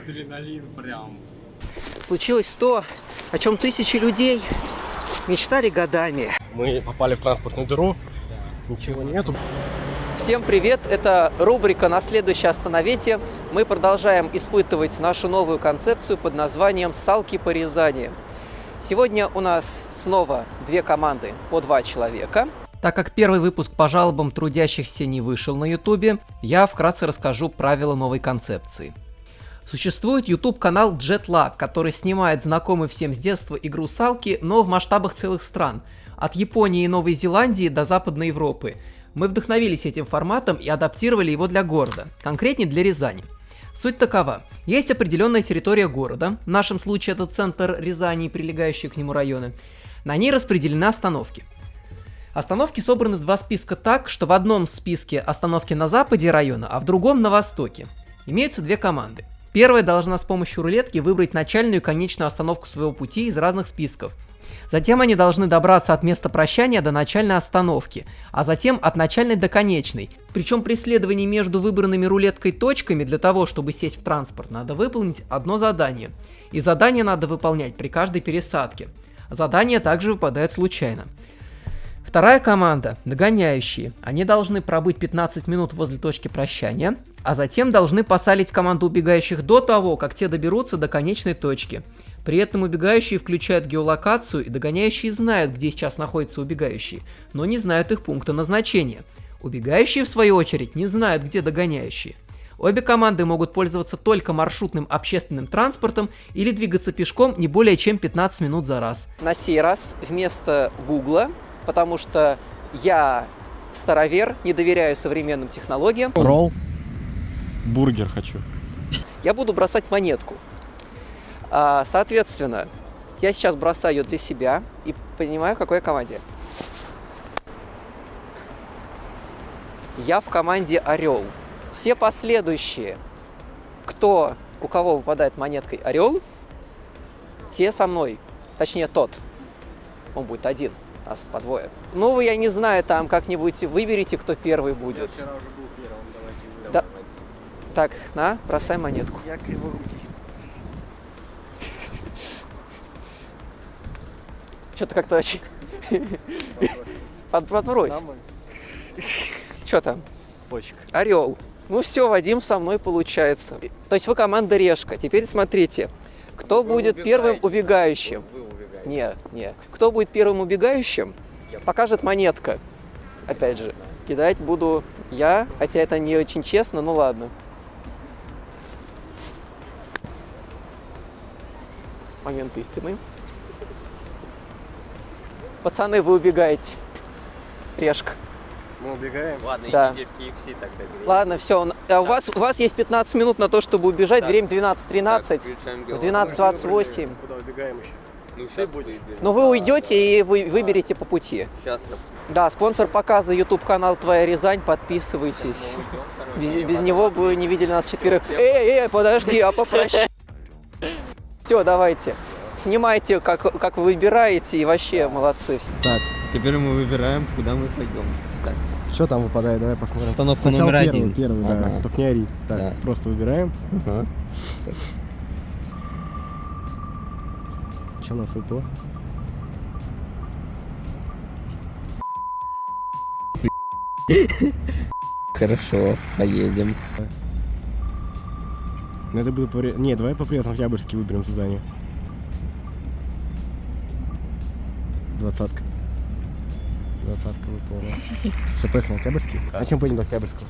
Адреналин прям. Случилось то, о чем тысячи людей мечтали годами. Мы попали в транспортную дыру, ничего нету. Всем привет, это рубрика «На следующей остановите». Мы продолжаем испытывать нашу новую концепцию под названием «Салки по Рязани». Сегодня у нас снова две команды по 2 человека. Так как первый выпуск по жалобам трудящихся не вышел на Ютубе, я вкратце расскажу правила новой концепции. Существует YouTube-канал Jetlag, который снимает знакомую всем с детства игру салки, но в масштабах целых стран, от Японии и Новой Зеландии до Западной Европы. Мы вдохновились этим форматом и адаптировали его для города, конкретнее для Рязани. Суть такова. Есть определенная территория города, в нашем случае это центр Рязани и прилегающие к нему районы. На ней распределены остановки. Остановки собраны в 2 списка так, что в одном списке остановки на западе района, а в другом на востоке. Имеются 2 команды. Первая должна с помощью рулетки выбрать начальную и конечную остановку своего пути из разных списков. Затем они должны добраться от места прощания до начальной остановки, а затем от начальной до конечной. Причем при следовании между выбранными рулеткой точками для того, чтобы сесть в транспорт, надо выполнить одно задание. И задание надо выполнять при каждой пересадке. Задания также выпадают случайно. Вторая команда – догоняющие. Они должны пробыть 15 минут возле точки прощания, а затем должны посалить команду убегающих до того, как те доберутся до конечной точки. При этом убегающие включают геолокацию, и догоняющие знают, где сейчас находятся убегающие, но не знают их пункта назначения. Убегающие, в свою очередь, не знают, где догоняющие. Обе команды могут пользоваться только маршрутным общественным транспортом или двигаться пешком не более чем 15 минут за раз. На сей раз вместо Гугла, потому что я старовер, не доверяю современным технологиям. Ролл. Бургер хочу. Я буду бросать монетку. Соответственно, я сейчас бросаю ее для себя и понимаю, в какой команде. Я в команде Орел. Все последующие, у кого выпадает монеткой Орел, те со мной. Точнее, тот. Он будет один. Нас по 2. Ну, я не знаю, там как-нибудь выберите, кто первый будет. Я вчера уже был первым, давайте выберем. Да. Так, на, бросай монетку. Я криворукий. Что-то как-то очень... Подбрось. Что там? Почек. Орел. Ну все, Вадим со мной получается. То есть вы команда Решка. Теперь смотрите, кто будет первым убегающим. Не. Кто будет первым убегающим, покажет монетка. Опять же, кидать буду я, хотя это не очень честно, ну ладно. Момент истины. Пацаны, вы убегаете. Решка. Мы убегаем? Ладно, Да. идите в KFC тогда. Ладно, все. У вас есть 15 минут на то, чтобы убежать. Так. Время 12:13. В 12:28. Куда убегаем еще? Ну, сейчас будешь. Но вы уйдете и вы выберете по пути. Сейчас. Да, спонсор показа YouTube-канал «Твоя Рязань». Подписывайтесь. Без него бы не видели нас 4. Подожди, попрощай. Все, давайте. Снимайте, как вы выбираете, и вообще молодцы. Так, теперь мы выбираем, куда мы пойдем. Так. Что там выпадает? Давай посмотрим. Остановка Сначала номер первый, 1. Первый, да. Ага. Только не ори. Так, Да. просто выбираем. Ага. Что у нас выпало? Хорошо, поедем. Надо было Не, давай по Пресному-Октябрьски выберем задание. 20-ка. 20-ка выпала. Что, поехали на Октябрьский? А чем поедем до Октябрьского?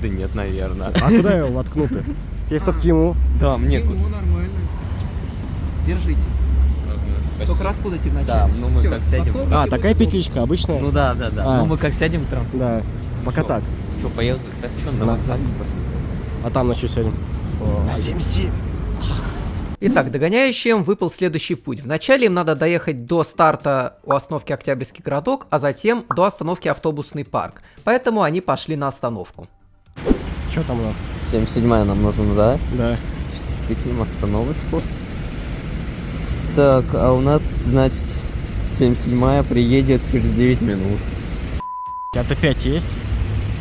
Да нет, наверное. А куда его воткнуты? Есть только ему. Да, мне Ну, нормально. Держите. Только распутайте вначале. Да, ну мы как сядем. А, такая петличка обычная? Ну да. А. Ну мы как сядем там. Да. Пока так. Что, поеду? Так что, На- на вокзал пошли. А там на что сядем? На 7-7. Итак, догоняющим выпал следующий путь. Вначале им надо доехать до старта у остановки Октябрьский городок, а затем до остановки Автобусный парк. Поэтому они пошли на остановку. Что там у нас? 77-я нам нужна, да? Да. Спеким остановочку. Так, а у нас, значит, 77-я приедет через 9 минут. А Т5 есть?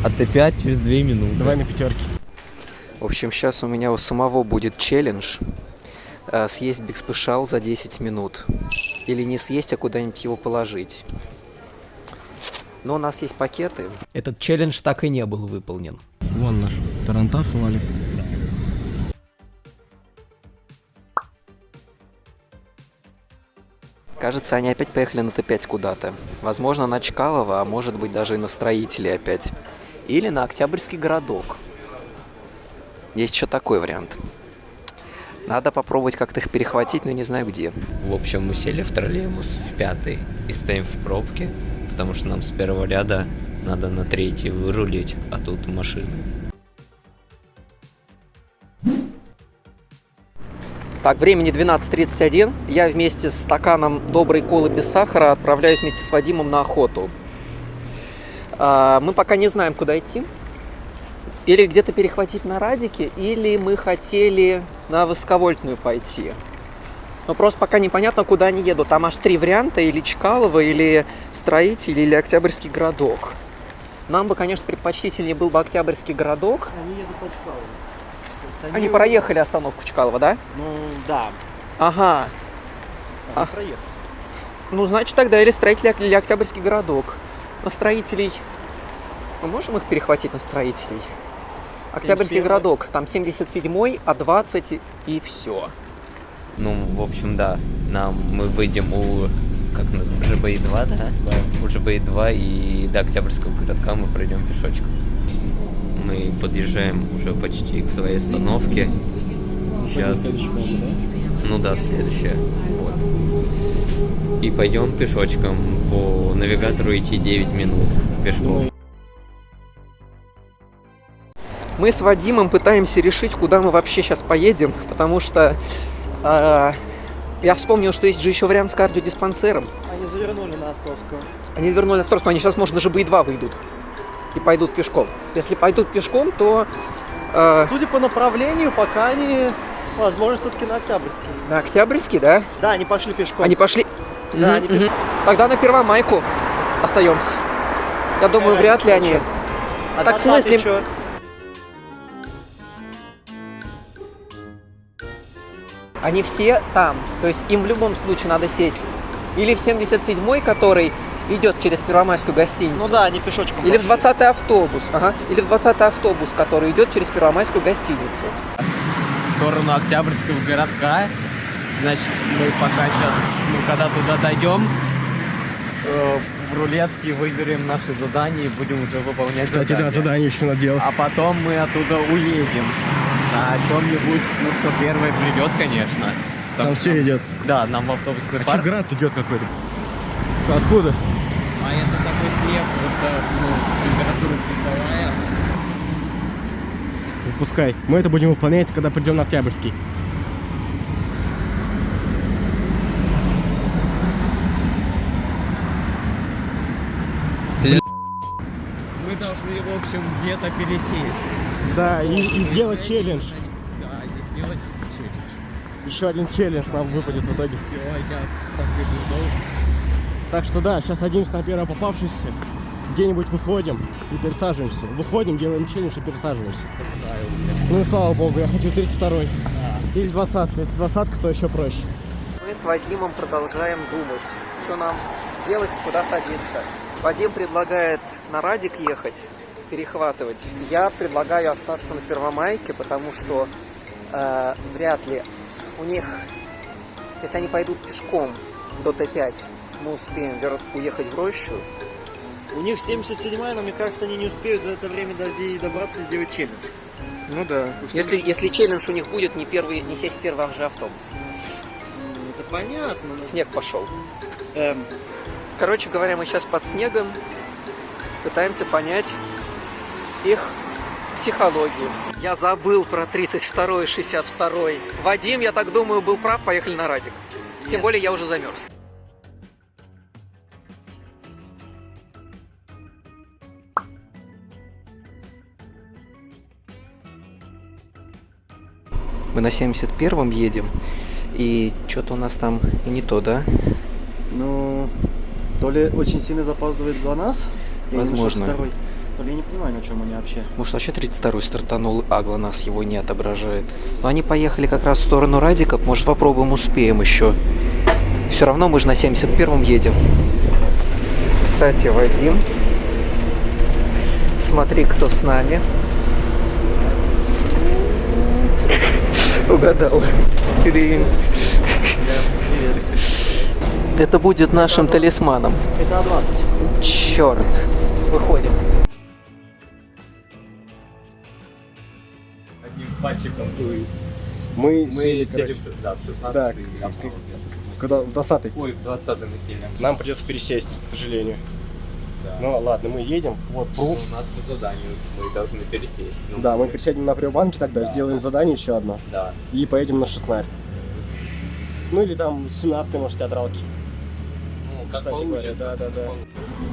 А Т5 через 2 минуты. Давай на 5. В общем, сейчас у меня у самого будет челлендж съесть Big Special за 10 минут. Или не съесть, а куда-нибудь его положить. Но у нас есть пакеты. Этот челлендж так и не был выполнен. Вон наш тарантас валит. Кажется, они опять поехали на Т5 куда-то. Возможно, на Чкалово, а может быть даже и на Строителей опять. Или на Октябрьский городок. Есть еще такой вариант. Надо попробовать как-то их перехватить, но не знаю где. В общем, мы сели в троллейбус в 5-й и стоим в пробке, потому что нам с первого ряда надо на 3-й вырулить, а тут машины. Так, времени 12:31. Я вместе с стаканом доброй колы без сахара отправляюсь вместе с Вадимом на охоту. Мы пока не знаем, куда идти. Или где-то перехватить на Радике, или мы хотели на Высоковольтную пойти. Но просто пока непонятно, куда они едут. Там аж 3 варианта: или Чкалово, или Строитель, или Октябрьский городок. Нам бы, конечно, предпочтительнее был бы Октябрьский городок. Они едут по Чкалову. Они проехали остановку Чкалова, да? Ну, да. Ага. Они проехали. Ну, значит, тогда или Строитель, или Октябрьский городок. На Строителей... Мы можем их перехватить на Строителей? Октябрьский 77-й. городок. Там 77-й, А20 и все. Ну, в общем, да. Мы выйдем у ЖБИ-2, да? Да. У ЖБИ-2 и до Октябрьского городка мы пройдем пешочком. Мы подъезжаем уже почти к своей остановке. Сейчас. Ну да, следующая. Вот. И пойдем пешочком. По навигатору идти 9 минут пешком. Мы с Вадимом пытаемся решить, куда мы вообще сейчас поедем, потому что я вспомнил, что есть же еще вариант с кардиодиспансером. Они завернули на Островскую. Они вернули на Островскую, они сейчас, может, на ЖБИ-2 выйдут и пойдут пешком. Если пойдут пешком, то... Судя по направлению, пока они, возможно, все-таки на Октябрьский. На Октябрьский, да? Да, они пошли пешком. Они пошли... Да, они пешком. Тогда на Первомайку остаемся. Я думаю, вряд ли они... А Так, в смысле... чё? Они все там. То есть им в любом случае надо сесть или в 77-й, который идет через Первомайскую гостиницу. Ну да, они пешочком. Или в 20-й автобус. Ага. Или в 20-й автобус, который идет через Первомайскую гостиницу. В сторону Октябрьского городка. Значит, мы пока сейчас, когда туда дойдем, в рулетке выберем наши задания и будем уже выполнять. Кстати, да, задание еще надо делать. А потом мы оттуда уедем. На чем-нибудь, ну что первое придет, конечно. Там все идет. Да, нам в автобусный А парк. что град идет какой-то? Откуда? А это такой снег, просто температура плюсовая. Запускай. Мы это будем выполнять, когда придем на Октябрьский. Мы должны, в общем, где-то пересесть. Да, и сделать челлендж. Да, и сделать челлендж. Еще один челлендж нам выпадет в итоге. Все, я побегу. Так что да, сейчас садимся на первое попавшееся, где-нибудь выходим и пересаживаемся. Выходим, делаем челлендж и пересаживаемся. Ну и слава богу, я хочу 32-й. Или 20-ка. Если 20-ка, то еще проще. Мы с Вадимом продолжаем думать, что нам делать и куда садиться. Вадим предлагает на Радик ехать, перехватывать. Я предлагаю остаться на Первомайке, потому что вряд ли у них, если они пойдут пешком до Т5, мы успеем уехать в рощу. У них 77-я, но мне кажется, они не успеют за это время добраться и сделать челлендж. Ну да. Если челлендж у них будет не сесть в первый же автобус. Это понятно. Снег пошел. Короче говоря, мы сейчас под снегом пытаемся понять их психологию. Я забыл про 32-й, 62-й. Вадим, я так думаю, был прав, поехали на Радик. Тем более я уже замерз. Мы на 71-м едем, и что-то у нас там не то, да? Ну, то ли очень сильно запаздывает ГЛОНАСС, Возможно. что ли? Я не понимаю, на чем они вообще. Может, вообще 32-й стартанул, а ГЛОНАСС его не отображает. Но они поехали как раз в сторону Радика. Может, попробуем, успеем еще. Все равно мы же на 71-м едем. Кстати, Вадим, смотри, кто с нами. Угадал. Блин. Это будет нашим талисманом. Это А20. Черт. Выходим. Одним пальчиком дует. Мы сели, короче, да, в 16 Так, когда в 20-й. Ой, в 20 мы сели. Нам придется пересесть, к сожалению. Да. Ну ладно, мы едем. Вот пруф. У нас по заданию мы должны пересесть. Ну, Да, мы пересядем на Приобанке тогда, Да. сделаем задание еще одно. Да. И поедем на Шестнарь. Ну или там 17-й, может, театралки. Ну, как Кстати получится. говоря, да.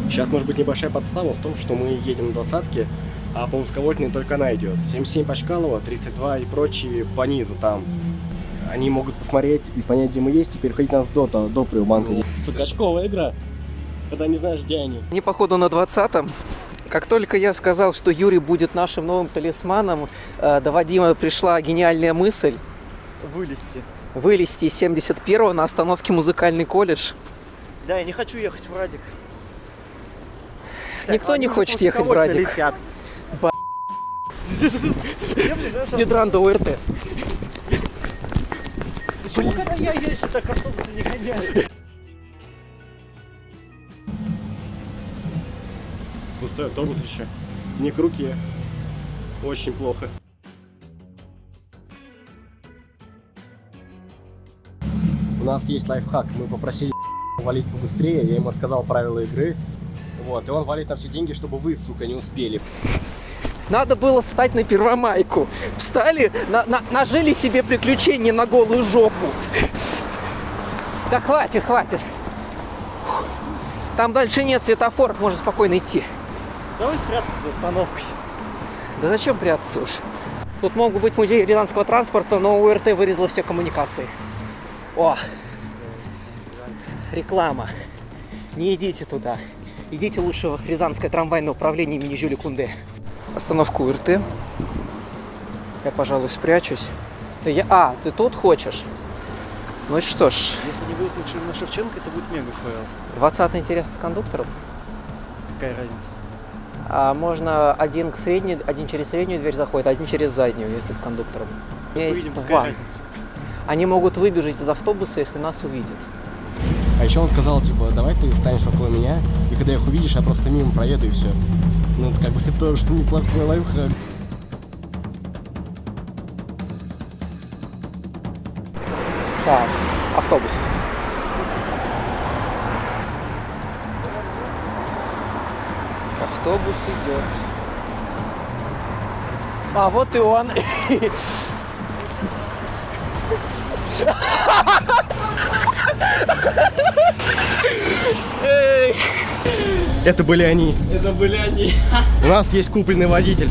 Сейчас может быть небольшая подстава в том, что мы едем на 20-ке, а по высоковольтной только она идет. 77 по Чкалова, 32 и прочие по низу там. Они могут посмотреть и понять, где мы есть, и переходить нас до Приобанка. Сука, очковая игра, когда не знаешь, где они. Не походу на 20-м. Как только я сказал, что Юрий будет нашим новым талисманом, до Вадима пришла гениальная мысль вылезти из 71-го на остановке музыкальный колледж. Да, я не хочу ехать в Радик. Никто не хочет ехать в Радик. Спидран до УРТ. Почему, когда я езжу, так автобусы не гоняют? Пустой автобус еще. Не к руке. Очень плохо. У нас есть лайфхак. Мы попросили валить побыстрее. Я ему рассказал правила игры. Вот. И он валит на все деньги, чтобы вы, сука, не успели. Надо было встать на Первомайку. Встали, нажили себе приключения на голую жопу. Да хватит. Там дальше нет светофоров, можно спокойно идти. Давай спрятаться за остановкой. Да зачем прятаться уж? Тут мог бы быть музей рязанского транспорта, но УРТ вырезала все коммуникации. О! Реклама. Не идите туда. Идите лучше в Рязанское трамвайное управление имени Жюля Кунде. Остановку УРТ. Я, пожалуй, спрячусь. Ты тут хочешь? Ну что ж, Если не будет на Шевченко, это будет мега файл. 20-й интересно с кондуктором. Какая разница? А можно один через среднюю дверь заходит, один через заднюю, если с кондуктором. У меня есть Увидим, какая план. разница. Они могут выбежать из автобуса, если нас увидят. А еще он сказал, типа, давай ты встанешь около меня, и когда их увидишь, я просто мимо проеду и все. Ну, это как бы тоже неплохой лайфхак. Так, автобус. Автобус идет. А вот и он. Это были они. Это были они. У нас есть купленный водитель.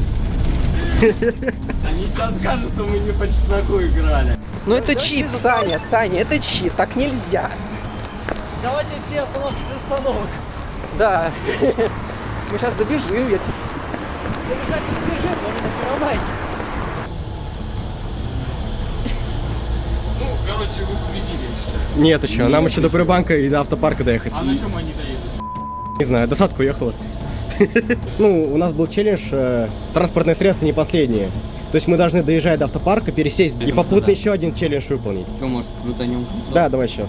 Они сейчас скажут, что мы не по чесноку играли. Ну это чит, Саня, это чит, так нельзя. Давайте все остановки до остановок. Да. Мы сейчас добежим, я тебе... Добежать не добежим, но на Первомайке. Ну, короче, вы победили, я считаю. Нет еще, нам еще до Приобанка и до автопарка доехать. А на чем они доедут? Не знаю, досадка уехала. Ну, у нас был челлендж «Транспортное средство не последнее». То есть мы должны доезжать до автопарка, пересесть и попутно еще один челлендж выполнить. Что, может, крутанем? Да, давай сейчас.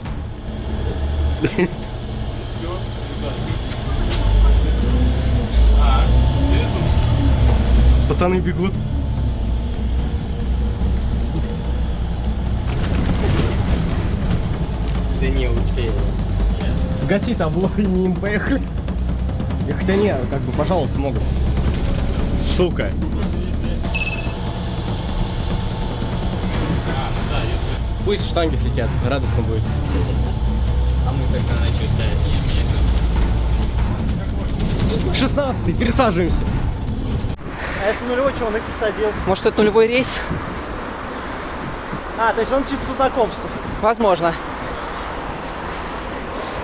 Пацаны бегут. Да не успели. Гаси табло и не им поехали. И хотя не, как бы пожаловаться могут. Сука. Пусть штанги слетят, радостно будет. А мы тогда на что сядем? 16-й, пересаживаемся. А если нулевой, что он их посадил? Может, это нулевой рейс? А, то есть он чисто по знакомству. Возможно.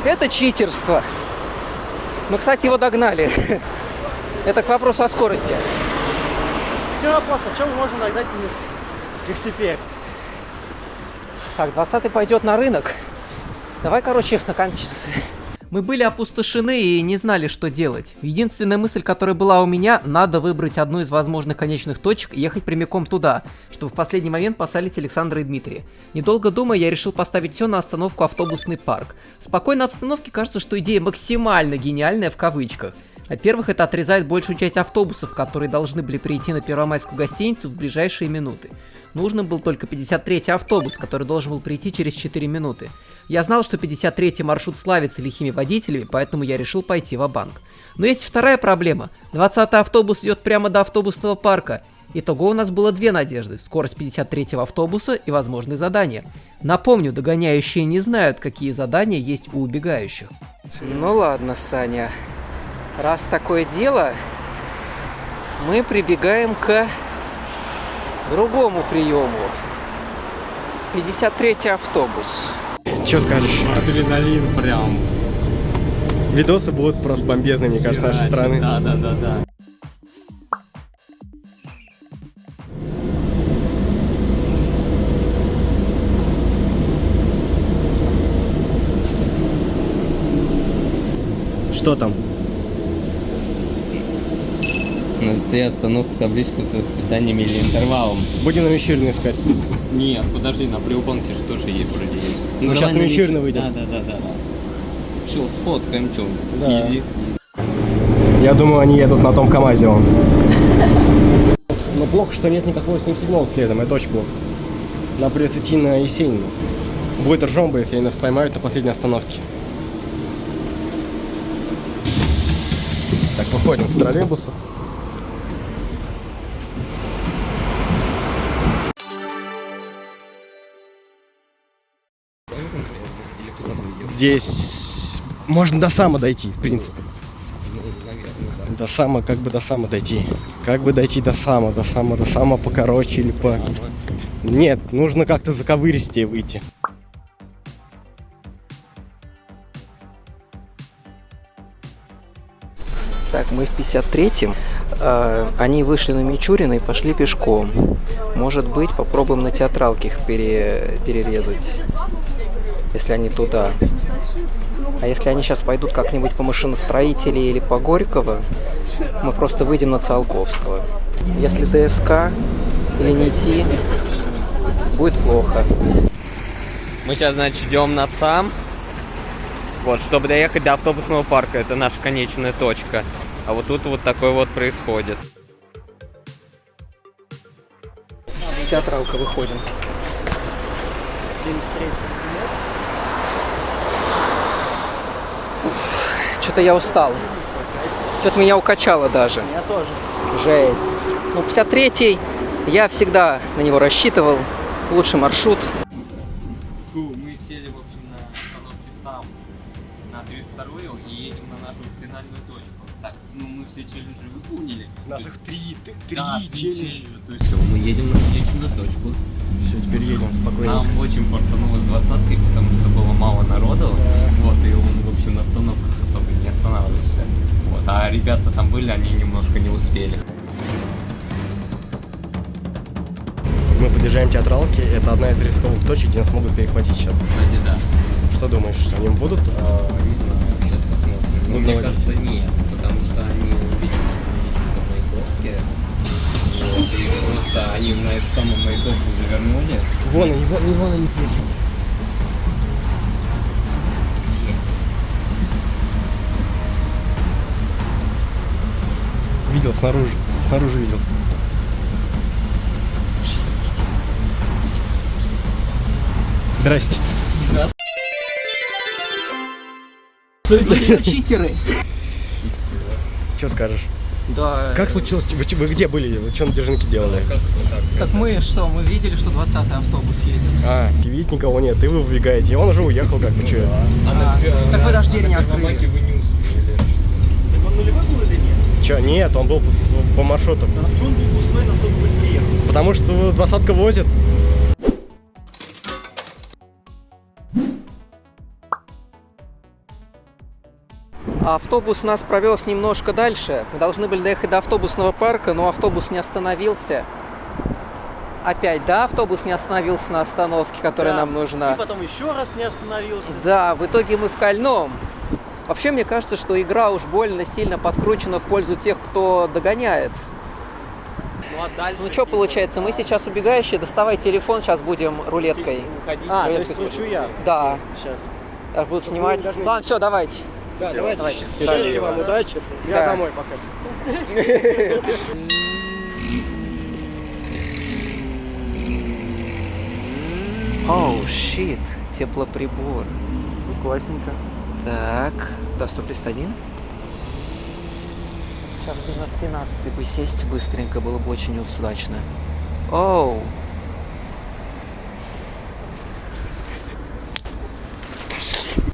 Это читерство. Мы, кстати, его догнали. Это к вопросу о скорости. Все вопрос, а чем мы можем нагнать мир? Как теперь? Так, 20-й пойдет на рынок. Давай, короче, их Мы были опустошены и не знали, что делать. Единственная мысль, которая была у меня, надо выбрать одну из возможных конечных точек и ехать прямиком туда, чтобы в последний момент посадить Александра и Дмитрия. Недолго думая, я решил поставить все на остановку автобусный парк. В спокойной обстановке кажется, что идея максимально гениальная в кавычках. Во-первых, это отрезает большую часть автобусов, которые должны были прийти на Первомайскую гостиницу в ближайшие минуты. Нужен был только 53-й автобус, который должен был прийти через 4 минуты. Я знал, что 53-й маршрут славится лихими водителями, поэтому я решил пойти ва-банк. Но есть вторая проблема. 20-й автобус идет прямо до автобусного парка. Итого у нас было две надежды. Скорость 53-го автобуса и возможные задания. Напомню, догоняющие не знают, какие задания есть у убегающих. Ну ладно, Саня. Раз такое дело, мы прибегаем к другому приему. 53-й автобус. Что скажешь? Адреналин прям. Видосы будут просто бомбезные, мне кажется, с нашей страны. Да. Что там? Ты остановку табличку с расписанием или интервалом. Будем на Мещерину искать. Нет, подожди, на Приупонке же тоже есть вроде есть. Ну, сейчас на Мещерину выйдем. Да. Все, сфоткаем, что? Да. Изи. Я думаю, они едут на том КамАЗе. Но плохо, что нет никакого 77-го следом, это очень плохо. Нам придется идти на Есенина. Будет ржомба, если они нас поймают на последней остановке. Так, выходим с троллейбуса. Здесь можно до Сама дойти, в принципе. До Сама, как бы до Сама дойти. Как бы дойти до Сама покороче или по... Нет, нужно как-то заковыристее выйти. Так, мы в 53-м. Они вышли на Мичурина и пошли пешком. Может быть, попробуем на театралке их перерезать. Если они туда. А если они сейчас пойдут как-нибудь по Машиностроителей или по Горького, мы просто выйдем на Циолковского. Если ДСК или НИТИ, будет плохо. Мы сейчас, значит, идем на сам. Вот, чтобы доехать до автобусного парка. Это наша конечная точка. А вот тут вот такое вот происходит. Театралка, выходим. 73-й. Что-то я устал. Что-то меня укачало даже. Я тоже. Жесть. Ну, 53-й, я всегда на него рассчитывал. Лучший маршрут. Мы сели, в общем, на остановке сам на 32-ю и едем на нашу финальную точку. Так, ну мы все челленджи выполнили. У нас их три челленджа. То есть все, мы едем на встречную точку. Все, теперь едем спокойно. Нам очень фартануло с 20-кой, потому что было мало народу. Вот, и он, в общем, на остановках особо не останавливался. Вот, а ребята там были, они немножко не успели. Мы подъезжаем к театралке. Это одна из рисковых точек, где нас могут перехватить сейчас. Кстати, да. Что думаешь, они будут? Не знаю, сейчас посмотрим. Ну, Мне давайте. кажется, нет, потому что они увидели, что мы едем по Маяковке. Вот, и просто они на эту самую Маяковку завернули. Вон они приехали. Видел снаружи. Снаружи видел. Здрасте. Читеры. Что скажешь? Да. Как случилось? Вы где были? Вы что на Дзержинке делали? Так мы что, мы видели, что 20-й автобус едет. Видите, никого нет, и вы выбегаете. И он уже уехал, как бы, что? Так вы даже дверь не открыли. Вы не успели. Так он нулевой был или нет? Че, нет, он был по маршруту. А почему он был пустой, настолько быстрее ехал? Потому что 20-ка возит. Автобус нас провез немножко дальше. Мы должны были доехать до автобусного парка, но автобус не остановился. Опять, да, автобус не остановился на остановке, которая Да. нам нужна. И потом еще раз не остановился. Да, в итоге мы в Кольном. Вообще, мне кажется, что игра уж больно сильно подкручена в пользу тех, кто догоняет. Ну а дальше... Ну что получается, мы сейчас убегающие, доставай телефон, сейчас будем рулеткой. А, то Рулеткой есть кручу я. Да, Сейчас. я буду снимать. Ладно, все, давайте. Да, давайте. Счастья вам, удачи. Я Да. домой пока. Оу, щит, теплоприбор. Ну, классненько. Так, да, 101. Сейчас бы на 13 бы сесть быстренько, было бы очень удачно. Оу.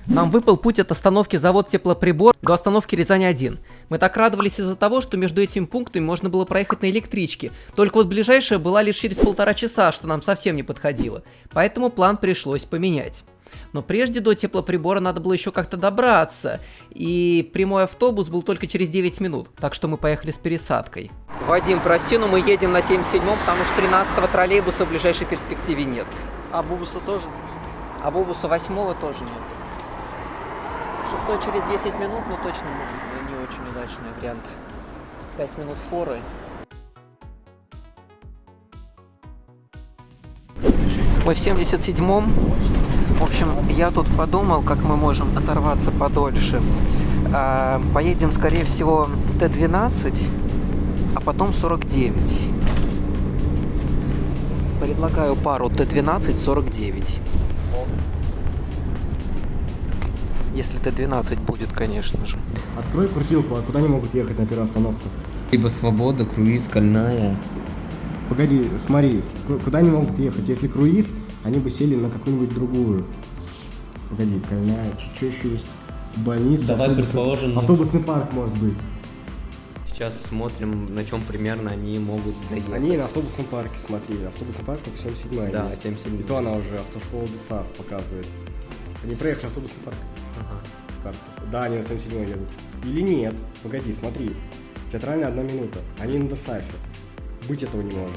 Нам выпал путь от остановки завод Теплоприбор до остановки Рязань-1. Мы так радовались из-за того, что между этими пунктами можно было проехать на электричке. Только вот ближайшая была лишь через 1,5 часа, что нам совсем не подходило. Поэтому план пришлось поменять. Но прежде до Теплоприбора надо было еще как-то добраться. И прямой автобус был только через 9 минут. Так что мы поехали с пересадкой. Вадим, прости, но мы едем на 77-м, потому что 13-го троллейбуса в ближайшей перспективе нет. А бубуса тоже? А бубуса 8-го тоже нет. 6 через 10 минут, но точно не очень удачный вариант. 5 минут форы. Мы в 77-м. В общем, я тут подумал, как мы можем оторваться подольше. Поедем, скорее всего, Т-12, а потом 49. Предлагаю пару Т-12-49. Если Т-12 будет, конечно же. Открой крутилку, а куда они могут ехать на первую остановку? Либо Свобода, Круиз, Кольная. Погоди, смотри, куда они могут ехать? Если круиз, они бы сели на какую-нибудь другую. Погоди, Кольная, что еще есть? Больница, Давай автобусный- предположим, автобусный парк может быть. Сейчас смотрим, на чем примерно они могут доехать. Они на автобусном парке, смотри, автобусный парк только 77-й. Да, есть. 77-й. И то она уже автошкола ДСАФ показывает. Они проехали автобусный парк. Ага. Карту. Да, они на 77 едут. Или нет? Погоди, смотри. Театральная 1 минута. Они на ДСАФе. Быть этого не может.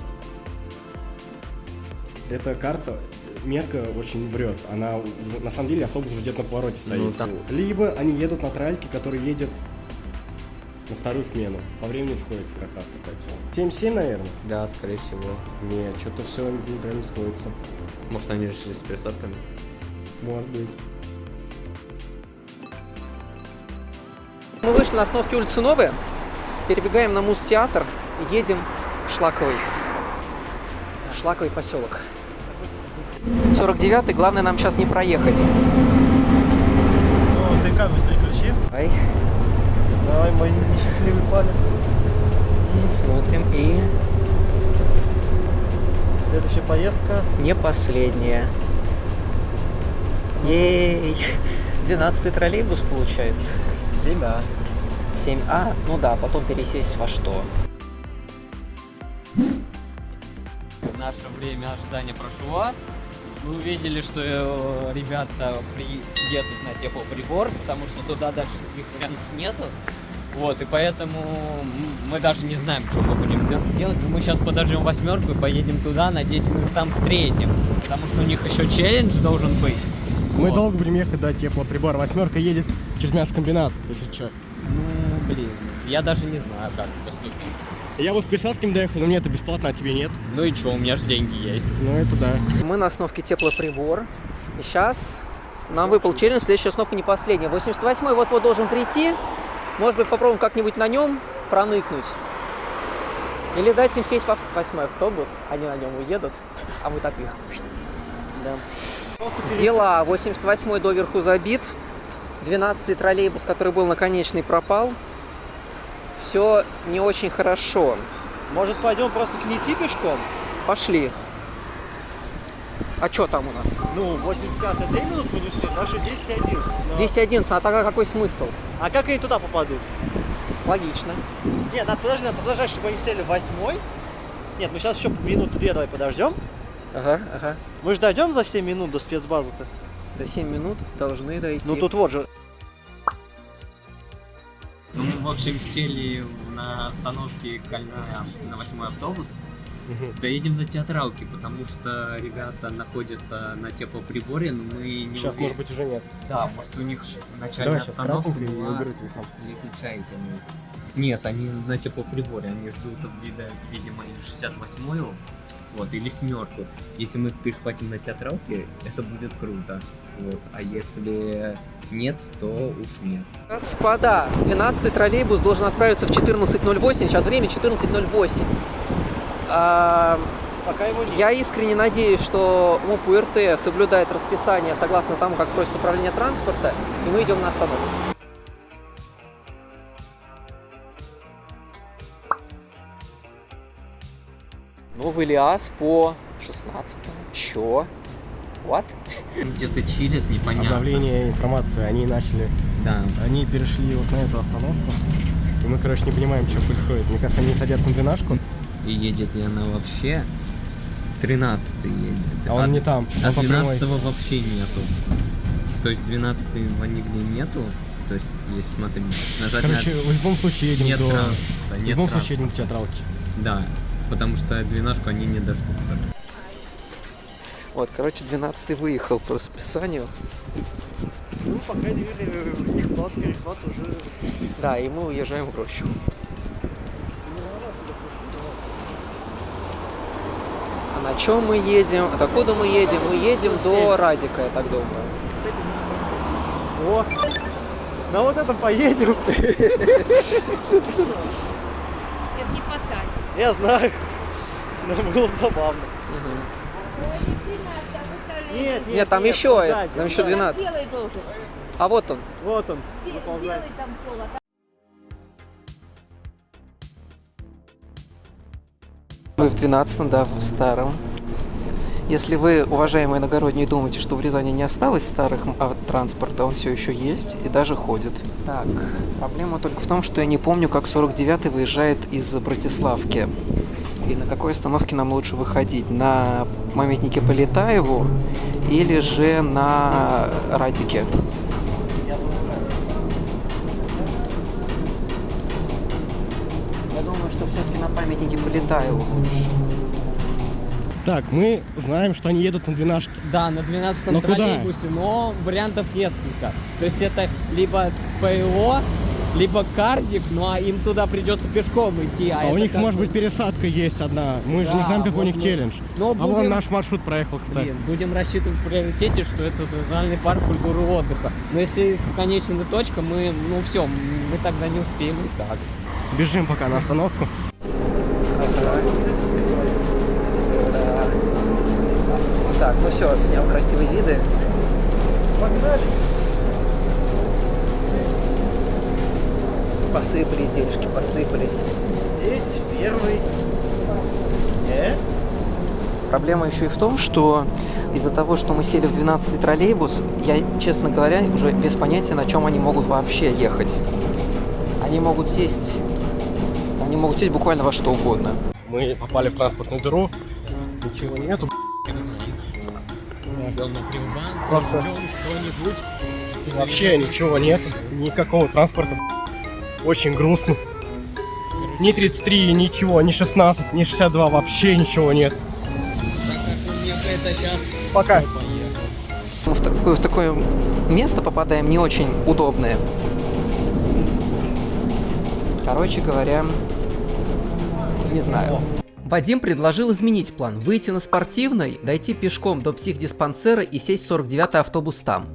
Эта карта, мерка очень врет. Она, на самом деле, автобус где-то на повороте стоит. Ну, там- Либо они едут на тральке, который едет на вторую смену. По времени сходится как раз, кстати. 7-7, наверное? Да, скорее всего. Нет, что-то все прям не сходится. Может, они решили с пересадками. Может быть. Мы вышли на остановке улицы Новая, перебегаем на Муз-театр и едем в Шлаковый поселок. 49-й, главное нам сейчас не проехать. Ну, ты камеру переключи. Ай, Давай, мой несчастливый палец. смотрим, и Следующая поездка. не последняя. Ей! 12-й троллейбус получается. 7А. 7А, ну да, потом пересесть во что. Наше время ожидания прошло. Мы увидели, что ребята едут на теплоприбор, потому что туда дальше других вариантов нету. Вот, и поэтому мы даже не знаем, что мы будем делать. Но мы сейчас подождем 8-ку и поедем туда, надеюсь, мы их там встретим. Потому что у них еще челлендж должен быть. Мы Вот. долго будем ехать до теплоприбора. 8-ка едет через мясокомбинат, если что. Ну, блин, я даже не знаю, как поступить. Я бы с пересадками доехал, но мне это бесплатно, а тебе нет. Ну и что, у меня же деньги есть. Ну это да. Мы на остановке Теплоприбор. И сейчас нам выпал челлендж, следующая остановка не последняя. 88-й вот-вот должен прийти. Может быть, попробуем как-нибудь на нем проныкнуть. Или дать им сесть в 8-й автобус, они на нем уедут, а мы так их... Да. Дела. 88-й доверху забит. 12-й троллейбус, который был на конечной, пропал. Все не очень хорошо. Может, пойдем просто к Нити пешком? Пошли. А что там у нас? Ну, 85 минут мы не успеем, наши 10-11. Но- 10-11, а тогда какой смысл? А как они туда попадут? Логично. Нет, надо подождать, чтобы они сели в 8-й. Нет, мы сейчас еще минуту-две давай подождем. Ага. Мы же дойдем за 7 минут до спецбазы-то. За 7 минут должны дойти. Ну тут вот же. в общем, сели на остановке Кольная на 8-й автобус. Доедем до театралки, потому что ребята находятся на теплоприборе, но мы не Сейчас, уверены. может быть, уже нет. Да, может у них начальная Давай сейчас остановка красненький и была уберу телефон. Лисичанки. Нет, они на теплоприборе, они ждут, видимо, или 68-ю, вот, или 7-ку. Если мы их перехватим на театралке, это будет круто. Вот. А если нет, то уж нет. Господа, 12-й троллейбус должен отправиться в 14:08, сейчас время 14:08. Пока его нет. Я искренне надеюсь, что МУП УРТ соблюдает расписание согласно тому, как просит управление транспорта, и мы идем на остановку. Новый ЛиАЗ по 16-му. Чё? What? Где-то чилят, непонятно. Обновление информации, они начали, Да. они перешли вот на эту остановку. И мы, короче, не понимаем, что происходит. Мне кажется, они садятся на 12-ку, И едет ли она вообще? 13-й едет. а он не там. А Он по прямой. 12-го вообще нету. То есть 12-го нигде нету. То есть, если смотреть, нажать Короче, в любом случае едем нет до... транспорта, В нет любом транспорта. случае едем к театралке. Да, потому что 12-ку они не дождутся. Вот, короче, 12-й выехал по расписанию. Ну, по крайней мере, их перехват уже... Да, и мы уезжаем в рощу. А на чем мы едем? А докуда мы едем? Мы едем до Радика, я так думаю. О, на вот этом поедем. Это не пацан. Я знаю. Но было бы забавно. Нет, Нет, там еще, сзади. там еще 12. Белый должен. А вот он. Вот он. Белый Выползает. там пол, а там Мы в 12-м, да, в старом. Если вы, уважаемые иногородние, думаете, что в Рязани не осталось старых транспорта, он все еще есть и даже ходит. Так, проблема только в том, что я не помню, как 49-й выезжает из Братиславки. И на какой остановке нам лучше выходить? На памятнике Полетаеву или же на Радике? Я думаю, что все-таки на памятнике Полетаеву лучше. Так, мы знаем, что они едут на 12-ке. Да, на 12-м Но куда? троллейбусе, но вариантов несколько. То есть это либо ПЛО, либо Кардик, ну а им туда придется пешком идти. А у это них, как может бы- быть, пересадка есть одна. Мы же не Да, знаем, какой у вот них мы- челлендж. Но А вон будем- наш маршрут проехал, кстати. Блин, будем рассчитывать в приоритете, что это национальный парк культуры и отдыха. Но если конечная точка, мы, ну все, мы тогда не успеем и так. Бежим пока на остановку. Так, ну все, снял красивые виды. Погнали. Посыпались, денежки посыпались. Здесь первый. Проблема еще и в том, что из-за того, что мы сели в 12-й троллейбус, я, честно говоря, уже без понятия, на чем они могут вообще ехать. Они могут сесть буквально во что угодно. Мы попали в транспортную дыру. Ничего нету. Идем на Привбанк, Просто- ждем что-нибудь. Вообще ничего нет. Никакого транспорта. Очень грустно. Ни 33, ничего, ни 16, ни 62, вообще ничего нет. Так как у них это сейчас Пока. Мы в такое место попадаем не очень удобное. Короче говоря, не знаю. Вадим предложил изменить план, выйти на Спортивной, дойти пешком до психдиспансера и сесть в 49-й автобус там.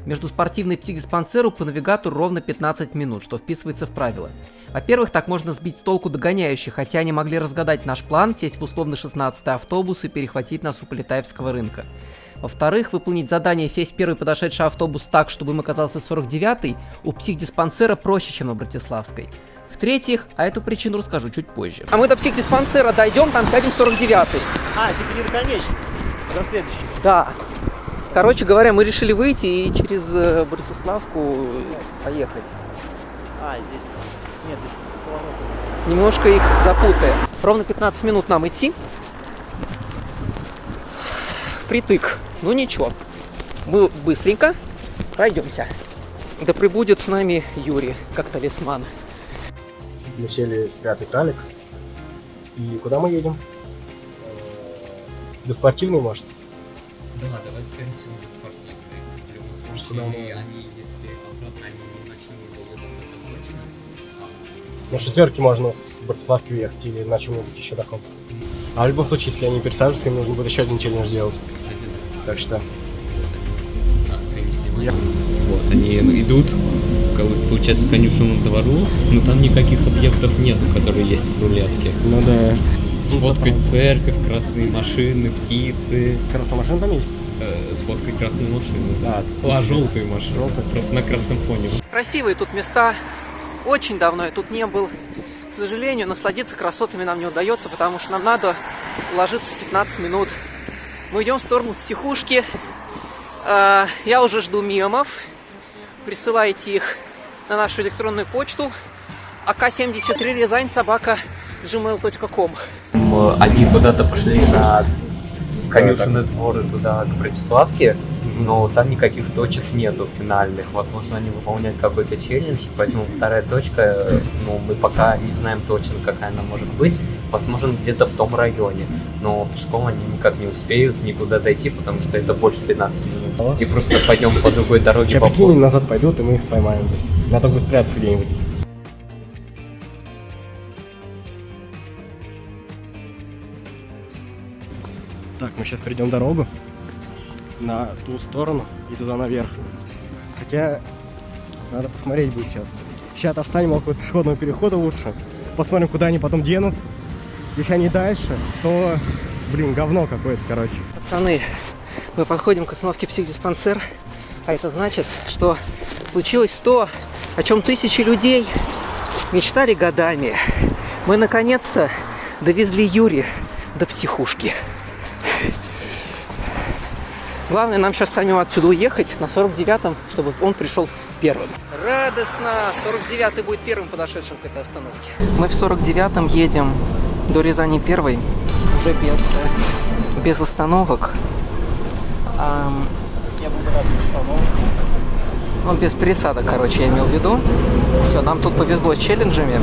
Между Спортивной и психдиспансеру по навигатору ровно 15 минут, что вписывается в правила. Во-первых, так можно сбить с толку догоняющих, хотя они могли разгадать наш план, сесть в условный 16-й автобус и перехватить нас у Полетаевского рынка. Во-вторых, выполнить задание сесть в первый подошедший автобус так, чтобы им оказался 49-й, у психдиспансера проще, чем на Братиславской. В-третьих, а эту причину расскажу чуть позже. А мы до психдиспансера дойдем, там сядем в 49-й. А, типа не до конечной, а до следующей. Да. Короче говоря, мы решили выйти и через Братиславку поехать. А, здесь... Нет, здесь поворот. Немножко их запутаем. Ровно 15 минут нам идти. Впритык. Ну ничего. Мы быстренько пройдемся. Да пребудет с нами Юрий, как талисман. Мы сели в 5-й кралик. И куда мы едем? До спортивной, может? Да, давай, скорее всего, без спортивной. В любом случае, Куда мы? они, если обратно они ни на чем не доедут, это точно. На шестерке можно с Братиславки уехать или на чем-нибудь еще таком. А в любом случае, если они пересаживаются, им нужно будет еще один челлендж сделать. Кстати, да. Так что... Ты не снимай. Вот, они идут, получается, к конюшенному двору, но там никаких объектов нет, которые есть в рулетке. Ну да. Сфоткать церковь, красные машины, птицы. Красная машина там есть? Сфоткать красную машину. А, желтую машину. Желтую. Просто на красном фоне. Красивые тут места. Очень давно я тут не был. К сожалению, насладиться красотами нам не удается, потому что нам надо уложиться 15 минут. Мы идем в сторону психушки. Я уже жду мемов. Присылайте их на нашу электронную почту ak73 Рязань@gmail.com. Они куда-то пошли на конюшенный двор и туда, к Братиславке, но там никаких точек нету финальных. Возможно, они выполняют какой-то челлендж, поэтому вторая точка, мы пока не знаем точно, какая она может быть. Возможно, где-то в том районе, но пешком они никак не успеют никуда дойти, потому что это больше 15 минут. И просто пойдем по другой дороге. Сейчас прикинь, назад пойдут, и мы их поймаем здесь. Надо бы спрятаться где-нибудь. Так, мы сейчас перейдем дорогу на ту сторону и туда наверх. Хотя надо посмотреть будет сейчас. Сейчас останем около пешеходного перехода лучше. Посмотрим, куда они потом денутся. Если они дальше, то, говно какое-то, короче. Пацаны, мы подходим к остановке психдиспансер, а это значит, что случилось то, о чем тысячи людей мечтали годами. Мы наконец-то довезли Юри до психушки. Главное, нам сейчас самим отсюда уехать на 49-м, чтобы он пришел первым. Радостно! 49-й будет первым подошедшим к этой остановке. Мы в 49-м едем до Рязани 1, уже без остановок. Я буду рад без остановок. Ну, без пересадок, короче, я имел в виду. Все, нам тут повезло с челленджами.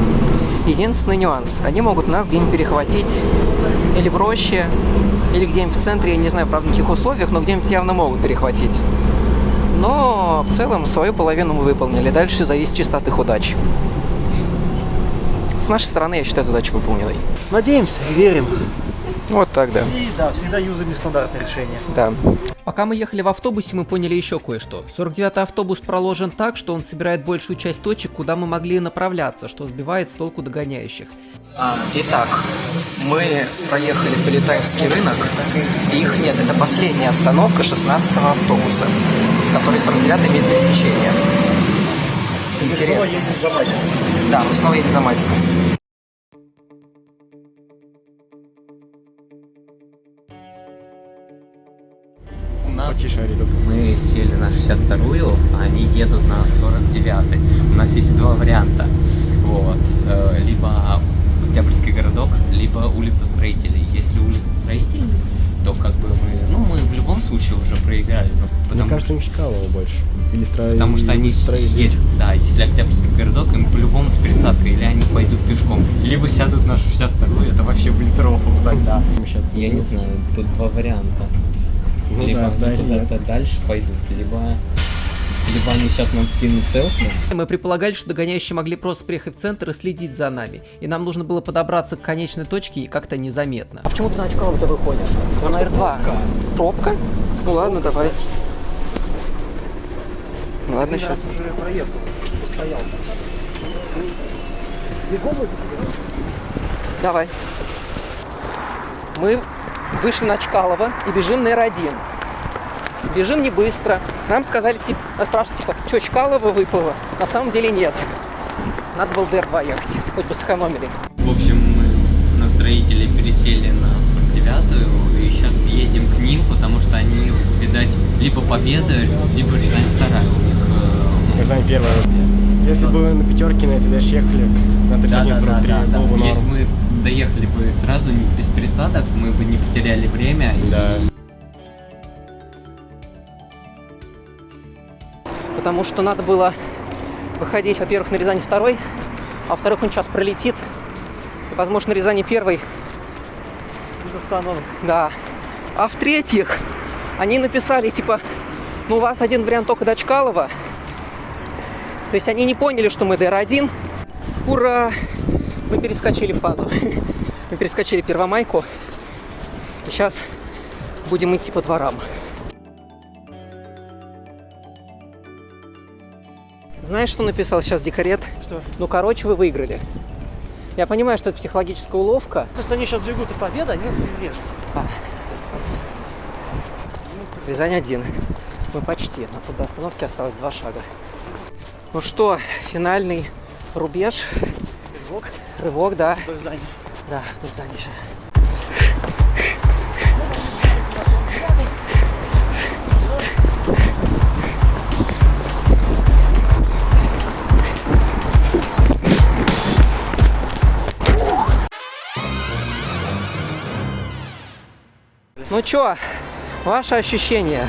Единственный нюанс. Они могут нас где-нибудь перехватить или в роще, или где-нибудь в центре, я не знаю, правда, в каких условиях, но где-нибудь явно могут перехватить. Но в целом свою половину мы выполнили. Дальше все зависит чисто от их удачи. С нашей стороны, я считаю, задачу выполненной. Надеемся, верим. Вот так, да. И да, всегда юзаем нестандартные решения. Да. Пока мы ехали в автобусе, мы поняли еще кое-что. 49-й автобус проложен так, что он собирает большую часть точек, куда мы могли направляться, что сбивает с толку догоняющих. Итак, мы проехали Полетаевский рынок, и их нет. Это последняя остановка 16-го автобуса, с которой 49-й имеет пересечение. Интересно. Мы снова едем за Матиной. Да, мы снова едем за Матиной. Потише, Аридок. Мы сели на 62-ю, а они едут на 49-й. У нас есть два варианта. Вот. Либо Октябрьский городок, либо улица Строителей. Если улица Строителей, то как бы мы в любом случае уже проиграли. Мне кажется, им Чкалова больше. Или Потому что они есть, да, если Октябрьский городок, им по-любому с пересадкой, или они пойдут пешком, либо сядут на 62-ю, это вообще будет рофл тогда. Я не знаю, тут два варианта. Ну либо да, они куда-то дальше пойдут, либо они сейчас нам скинут селфи. Мы предполагали, что догоняющие могли просто приехать в центр и следить за нами. И нам нужно было подобраться к конечной точке как-то незаметно. А почему ты на Чкалова-то выходишь? На R2. Пробка? Ну ладно, давай. Ладно, сейчас. Уже проехал, постоялся. Давай. Мы вышли на Чкалова и бежим на R1. Бежим не быстро. Нам сказали, нас спрашивают, что Чкалова выпало? На самом деле нет. Надо было DR2 ехать, хоть бы сэкономили. В общем, мы на Строителей пересели на 49-ю и сейчас едем к ним, потому что они, видать, либо Победа, либо Рязань 2. Рязань 1. Если бы вы на пятерке на этой дальше ехали, на 31-43, было бы Если норм. мы доехали бы сразу без пересадок, мы бы не потеряли время. Да. Потому что надо было выходить, во-первых, на Рязань 2, А во-вторых, он сейчас пролетит. И, возможно, Рязани первый. Без остановок. Да. А в-третьих, они написали, типа, ну у вас один вариант только до Чкалова. То есть они не поняли, что мы DR1. Ура! Мы перескочили фазу. Мы перескочили Первомайку. И сейчас будем идти по дворам. Знаешь, что написал сейчас Дикарет? Что? Ну, короче, вы выиграли. Я понимаю, что это психологическая уловка. Если они сейчас бегут от победы, они нас не режут. Рязань 1. Мы почти. Но тут до остановки осталось 2 шага. Ну что, финальный рубеж. Рывок. Рывок, да. Вдоль здания. Да, вдоль здания сейчас. Ну чё, ваши ощущения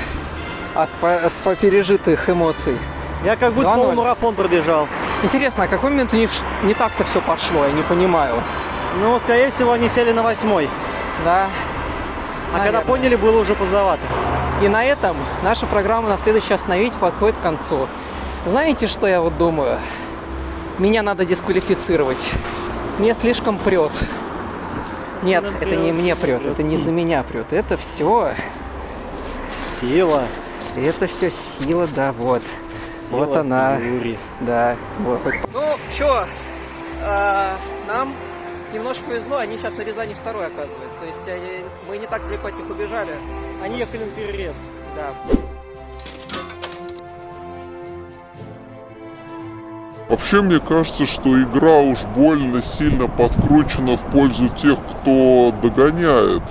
от пережитых эмоций? Я как будто 2:0. полумарафон пробежал. Интересно, а какой момент у них не так-то все пошло, я не понимаю. Ну, скорее всего, они сели на 8-й. Да. А когда Наверное. поняли, было уже поздновато. И на этом наша программа «На следующее остановите» подходит к концу. Знаете, что я вот думаю? Меня надо дисквалифицировать. Мне слишком прет. Нет, Нам это не прет, мне прет, прет. это не за меня прет. Это все Сила. сила, да, вот. Сила Вот она. Юрий. Да, вот. Ну, чё, нам немножко повезло, они сейчас на Рязани второй, оказывается. То есть мы не так далеко от них убежали. Они ехали на перерез. Да. Вообще, мне кажется, что игра уж больно сильно подкручена в пользу тех, кто догоняет.